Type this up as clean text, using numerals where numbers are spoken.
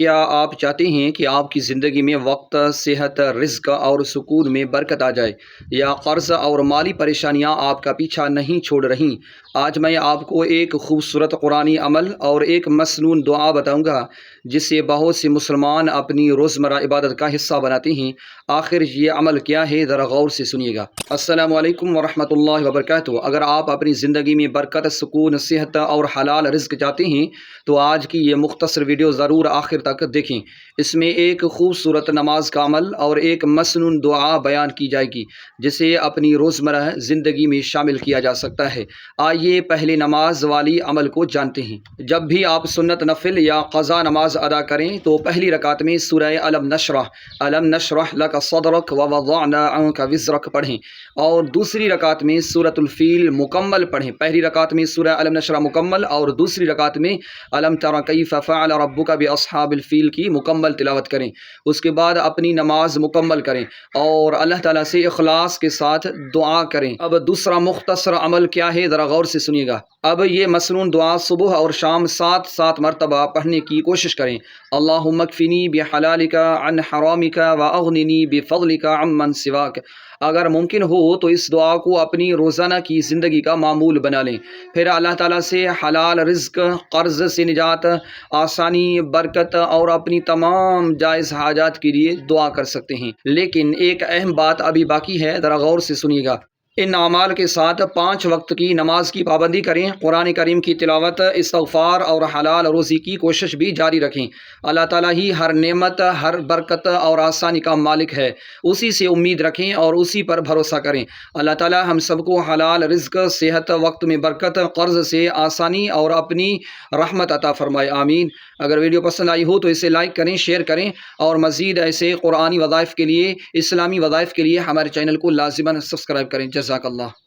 کیا آپ چاہتے ہیں کہ آپ کی زندگی میں وقت، صحت، رزق اور سکون میں برکت آ جائے، یا قرض اور مالی پریشانیاں آپ کا پیچھا نہیں چھوڑ رہیں؟ آج میں آپ کو ایک خوبصورت قرآنی عمل اور ایک مسنون دعا بتاؤں گا جسے بہت سے مسلمان اپنی روزمرہ عبادت کا حصہ بناتے ہیں۔ آخر یہ عمل کیا ہے، ذرا غور سے سنیے گا۔ السلام علیکم ورحمۃ اللہ وبرکاتہ۔ اگر آپ اپنی زندگی میں برکت، سکون، صحت اور حلال رزق چاہتے ہیں تو آج کی یہ مختصر ویڈیو ضرور آخر تک دیکھیں۔ اس میں ایک خوبصورت نماز کا عمل اور ایک مسنون دعا بیان کی جائے گی جسے اپنی روزمرہ زندگی میں شامل کیا جا سکتا ہے۔ آئیے پہلے نماز والی عمل کو جانتے ہیں۔ جب بھی آپ سنت، نفل یا قضا نماز ادا کریں تو پہلی رکعت میں سورہ الم نشرح لک صدرک ووضعنا عنک وزرک پڑھیں، اور دوسری رکعت میں سورۃ الفیل مکمل پڑھیں۔ پہلی رکعت میں سورہ الم نشرح مکمل اور دوسری رکعت میں الم تر کیف فعل ربک باصحاب الفیل کی مکمل تلاوت کریں۔ اس کے بعد اپنی نماز مکمل کریں اور اللہ تعالیٰ سے اخلاص کے ساتھ دعا کریں۔ اب دوسرا مختصر عمل کیا ہے، ذرا غور سے سنیے گا۔ اب یہ مسنون دعا صبح اور شام 7 مرتبہ پڑھنے کی کوشش کریں۔ اللہم اکفنی بحلالک عن حرامک واغننی بفضلک عمن سواک۔ اگر ممکن ہو تو اس دعا کو اپنی روزانہ کی زندگی کا معمول بنا لیں، پھر اللہ تعالیٰ سے حلال رزق، قرض سے نجات، آسانی، برکت اور اپنی تمام جائز حاجات کے لیے دعا کر سکتے ہیں۔ لیکن ایک اہم بات ابھی باقی ہے، ذرا غور سے سنیے گا۔ ان اعمال کے ساتھ 5 وقت کی نماز کی پابندی کریں، قرآن کریم کی تلاوت، استغفار اور حلال روزی کی کوشش بھی جاری رکھیں۔ اللہ تعالیٰ ہی ہر نعمت، ہر برکت اور آسانی کا مالک ہے، اسی سے امید رکھیں اور اسی پر بھروسہ کریں۔ اللہ تعالیٰ ہم سب کو حلال رزق، صحت، وقت میں برکت، قرض سے آسانی اور اپنی رحمت عطا فرمائے، آمین۔ اگر ویڈیو پسند آئی ہو تو اسے لائک کریں، شیئر کریں، اور مزید ایسے قرآنی وظائف کے لیے، اسلامی وظائف کے لیے ہمارے چینل کو لازماً سبسکرائب کریں۔ جزاک اللہ۔